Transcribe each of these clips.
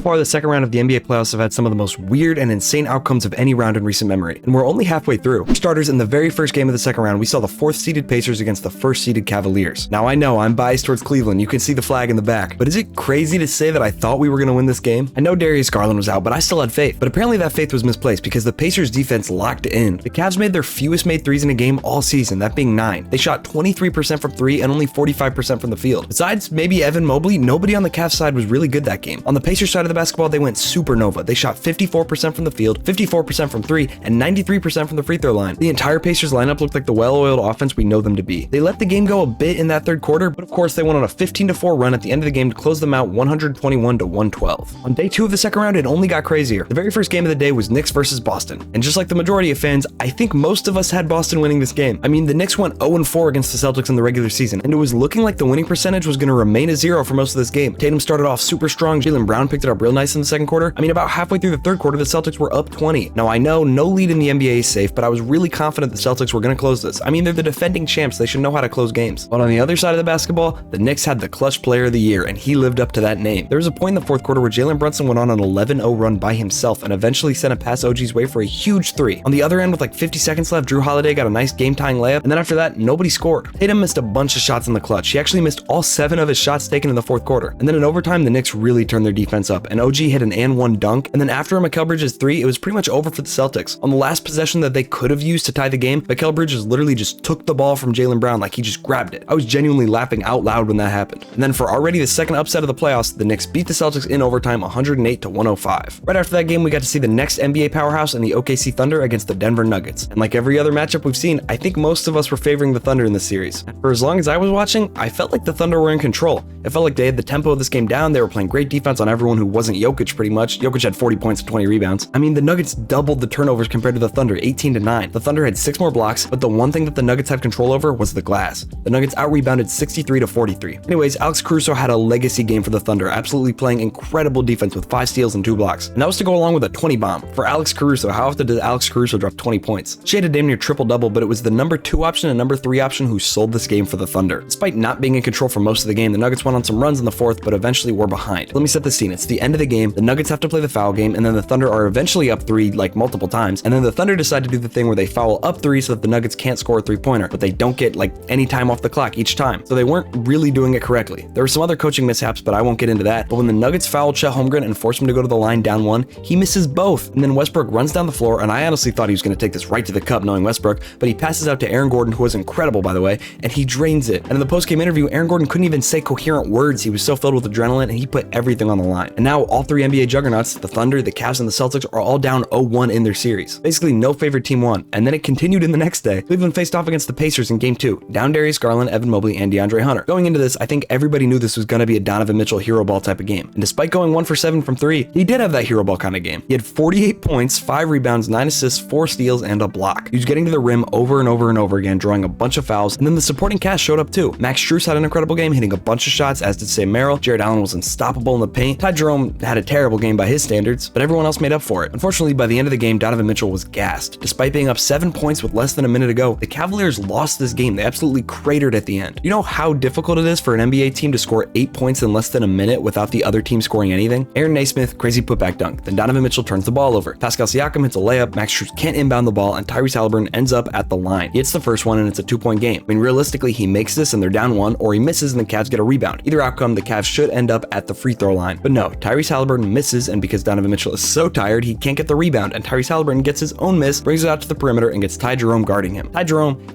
far, the second round of the NBA playoffs have had some of the most weird and insane outcomes of any round in recent memory, and we're only halfway through. For starters, in the very first game of the second round, we saw the 4th-seeded Pacers against the 1st-seeded Cavaliers. Now, I know I'm biased towards Cleveland, you can see the flag in the back, but is it crazy to say that I thought we were going to win this game? I know Darius Garland was out, but I still had faith. But apparently that faith was misplaced because the Pacers defense locked in. The Cavs made their fewest made threes in a game all season, that being 9. They shot 23% from 3 and only 45% from the field. Besides maybe Evan Mobley, nobody on the Cavs side was really good that game. On the Pacers side of the basketball, they went supernova. They shot 54% from the field, 54% from 3, and 93% from the free throw line. The entire Pacers lineup looked like the well-oiled offense we know them to be. They let the game go a bit in that third quarter, but of course they went on a 15-4 run at the end of the game to close them out 121-112. On day 2 of the second round, it only got crazier. The very first game of the day was Knicks versus Boston. And just like the majority of fans, I think most of us had Boston winning this game. I mean, the Knicks went 0-4 against the Celtics in the regular season, and it was looking like the winning percentage was going to remain at 0 for most of this game. Tatum started off super strong. Jaylen Brown picked it up real nice in the second quarter. I mean, about halfway through the third quarter, the Celtics were up 20. Now, I know no lead in the NBA is safe, but I was really confident the Celtics were going to close this. I mean, they're the defending champs. They should know how to close games. But on the other side of the basketball, the Knicks had the clutch player of the year, and he lived up to that name. There was a point in the fourth quarter where Jalen Brunson went on an 11-0 run by himself and eventually sent a pass OG's way for a huge 3. On the other end, with like 50 seconds left, Drew Holiday got a nice game-tying layup, and then after that, nobody scored. Tatum missed a bunch of shots in the clutch. He actually missed all 7 of his shots taken in the fourth quarter. And then in overtime, the Knicks really turned their defense up, and OG hit an and-one dunk, and then after Mikal Bridges' 3, it was pretty much over for the Celtics. On the last possession that they could have used to tie the game, Mikal Bridges literally just took the ball from Jaylen Brown like he just grabbed it. I was genuinely laughing out loud when that happened. And then for already the second upset of the playoffs, the Knicks beat the Celtics in overtime 108-105. Right after that game, we got to see the next NBA powerhouse in the OKC Thunder against the Denver Nuggets. And like every other matchup we've seen, I think most of us were favoring the Thunder in this series. For as long as I was watching, I felt like the Thunder were in control. It felt like they had the tempo of this game down. They were playing great defense on everyone who wasn't Jokic pretty much. Jokic had 40 points and 20 rebounds. I mean, the Nuggets doubled the turnovers compared to the Thunder, 18-9. The Thunder had 6 more blocks, but the one thing that the Nuggets had control over was the glass. The Nuggets out-rebounded 63-43. Anyways, Alex Caruso had a legacy game for the Thunder, absolutely playing incredible defense with 5 steals and 2 blocks. And that was to go along with a 20 bomb. For Alex Caruso, how often did Alex Caruso drop 20 points? She had a damn near triple-double, but it was the number 2 option and number 3 option who sold this game for the Thunder. Despite not being in control for most of the game, the Nuggets went on some runs in the fourth, but eventually were behind. Let me set the scene. It's the end of the game, the Nuggets have to play the foul game, and then the Thunder are eventually up 3 like multiple times, and then the Thunder decide to do the thing where they foul up 3 so that the Nuggets can't score a 3-pointer, but they don't get like any time off the clock each time. So they weren't really doing it correctly. There were some other coaching mishaps, but I won't get into that. But when the Nuggets fouled Chet Holmgren and forced him to go to the line down 1, he misses both. And then Westbrook runs down the floor, and I honestly thought he was going to take this right to the cup knowing Westbrook, but he passes out to Aaron Gordon, who was incredible by the way, and he drains it. And in the post-game interview, Aaron Gordon couldn't even say coherent words. He was so filled with adrenaline, and he put everything on the line. And now all 3 NBA juggernauts, the Thunder, the Cavs, and the Celtics, are all down 0-1 in their series. Basically, no favorite team won. And then it continued in the next day. Cleveland faced off against the Pacers in game 2, down Darius Garland, Evan Mobley, and DeAndre Hunter. Going into this, I think everybody knew this was going to be a Donovan Mitchell hero ball type of game. And despite going 1 for 7 from 3, he did have that hero ball kind of game. He had 48 points, 5 rebounds, 9 assists, 4 steals, and a block. He was getting to the rim over and over and over again, drawing a bunch of fouls, and then the supporting cast showed up too. Max Strus had an incredible game, hitting a bunch of shots, as did Sam Merrill. Jared Allen was unstoppable in the paint. Ty Jerome had a terrible game by his standards, but everyone else made up for it. Unfortunately, by the end of the game, Donovan Mitchell was gassed. Despite being up 7 points with less than a minute to go, the Cavaliers lost this game. They absolutely cratered at the end. You know how difficult it is for an NBA team to score 8 points in less than a minute without the other team scoring anything? Aaron Naismith, crazy putback dunk. Then Donovan Mitchell turns the ball over. Pascal Siakam hits a layup, Max Strus can't inbound the ball, and Tyrese Haliburton ends up at the line. He hits the first one, and it's a 2-point game. I mean, realistically, he makes this and they're down 1, or he misses and the Cavs get a rebound. Either outcome, the Cavs should end up at the free throw line. But no, Tyrese Haliburton misses, and because Donovan Mitchell is so tired, he can't get the rebound, and Tyrese Haliburton gets his own miss, brings it out to the perimeter, and gets Ty Jerome guarding him. Ty Jerome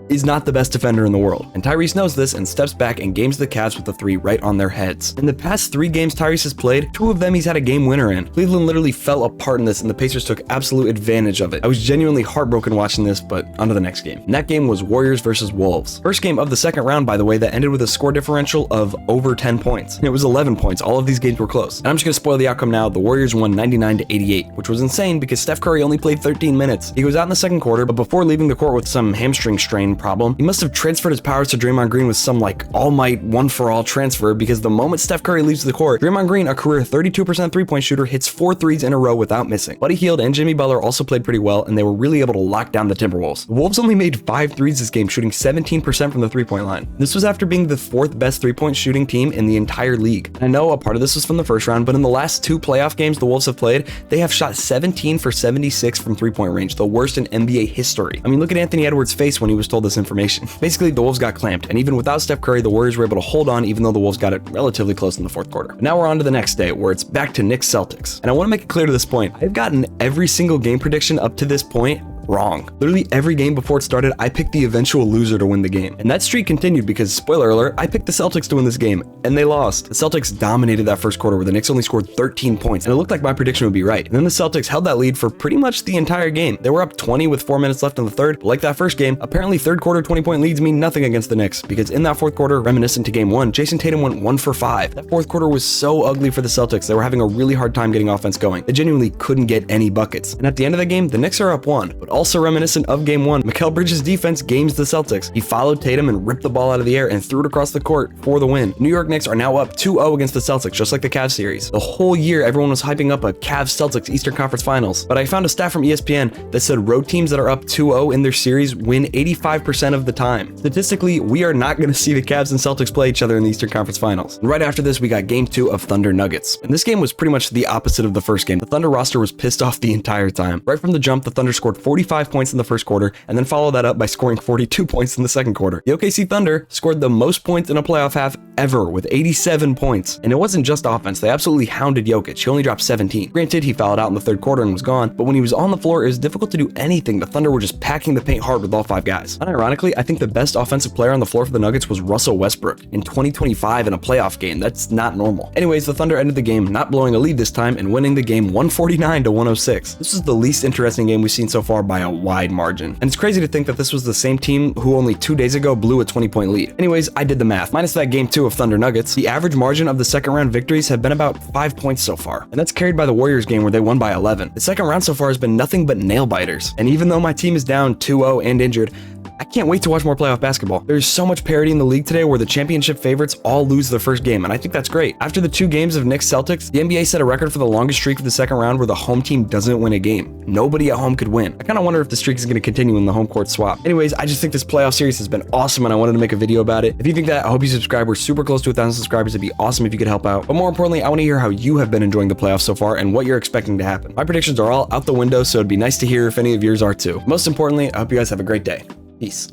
is not the best defender in the world, and Tyrese knows this and steps back and games the Cavs with the 3 right on their heads. In the past 3 games Tyrese has played, 2 of them he's had a game winner in. Cleveland literally fell apart in this, and the Pacers took absolute advantage of it. I was genuinely heartbroken watching this, but on to the next game. And that game was Warriors versus Wolves. First game of the second round, by the way, that ended with a score differential of over 10 points. And it was 11 points. All of these games were close. And I'm just gonna spoil the outcome now. The Warriors won 99-88, which was insane because Steph Curry only played 13 minutes. He was out in the second quarter, but before leaving the court with some hamstring strain, problem. He must have transferred his powers to Draymond Green with some like all might one for all transfer, because the moment Steph Curry leaves the court, Draymond Green, a career 32% three-point shooter, hits 4 threes in a row without missing. Buddy Hield and Jimmy Butler also played pretty well, and they were really able to lock down the Timberwolves. The Wolves only made 5 threes this game, shooting 17% from the three-point line. This was after being the 4th best three-point shooting team in the entire league. I know a part of this was from the first round, but in the last 2 playoff games the Wolves have played, they have shot 17 for 76 from three-point range, the worst in NBA history. I mean, look at Anthony Edwards' face when he was told this information. Basically, the Wolves got clamped, and even without Steph Curry, the Warriors were able to hold on, even though the Wolves got it relatively close in the 4th quarter. But now we're on to the next day, where it's back to Knicks Celtics. And I want to make it clear to this point, I've gotten every single game prediction up to this point wrong. Literally every game before it started, I picked the eventual loser to win the game. And that streak continued because, spoiler alert, I picked the Celtics to win this game, and they lost. The Celtics dominated that first quarter where the Knicks only scored 13 points, and it looked like my prediction would be right. And then the Celtics held that lead for pretty much the entire game. They were up 20 with 4 minutes left in the third, but like that first game, apparently third quarter 20-point leads mean nothing against the Knicks, because in that 4th quarter, reminiscent to game 1, Jason Tatum went 1 for 5. That 4th quarter was so ugly for the Celtics. They were having a really hard time getting offense going. They genuinely couldn't get any buckets. And at the end of the game, the Knicks are up 1, but also reminiscent of game 1, Mikal Bridges' defense games the Celtics. He followed Tatum and ripped the ball out of the air and threw it across the court for the win. New York Knicks are now up 2-0 against the Celtics, just like the Cavs series. The whole year, everyone was hyping up a Cavs-Celtics Eastern Conference Finals, but I found a stat from ESPN that said road teams that are up 2-0 in their series win 85% of the time. Statistically, we are not going to see the Cavs and Celtics play each other in the Eastern Conference Finals. And right after this, we got game 2 of Thunder Nuggets. And this game was pretty much the opposite of the first game. The Thunder roster was pissed off the entire time. Right from the jump, the Thunder scored 45 points in the first quarter, and then followed that up by scoring 42 points in the second quarter. The OKC Thunder scored the most points in a playoff half ever with 87 points. And it wasn't just offense, they absolutely hounded Jokic. He only dropped 17. Granted, he fouled out in the third quarter and was gone, but when he was on the floor, it was difficult to do anything. The Thunder were just packing the paint hard with all 5 guys. Unironically, I think the best offensive player on the floor for the Nuggets was Russell Westbrook in 2025 in a playoff game. That's not normal. Anyways, the Thunder ended the game not blowing a lead this time and winning the game 149-106. This was the least interesting game we've seen so far by a wide margin. And it's crazy to think that this was the same team who only 2 days ago blew a 20-point lead. Anyways, I did the math. Minus that game 2 of Thunder Nuggets, the average margin of the second round victories have been about 5 points so far. And that's carried by the Warriors game where they won by 11. The second round so far has been nothing but nail biters. And even though my team is down 2-0 and injured, I can't wait to watch more playoff basketball. There's so much parity in the league today where the championship favorites all lose their first game, and I think that's great. After the 2 games of Knicks Celtics, the NBA set a record for the longest streak of the second round where the home team doesn't win a game. Nobody at home could win. I kind of wonder if the streak is going to continue in the home court swap. Anyways, I just think this playoff series has been awesome, and I wanted to make a video about it. If you think that, I hope you subscribe. We're super close to 1,000 subscribers. It'd be awesome if you could help out. But more importantly, I want to hear how you have been enjoying the playoffs so far and what you're expecting to happen. My predictions are all out the window, so it'd be nice to hear if any of yours are too. Most importantly, I hope you guys have a great day. Peace.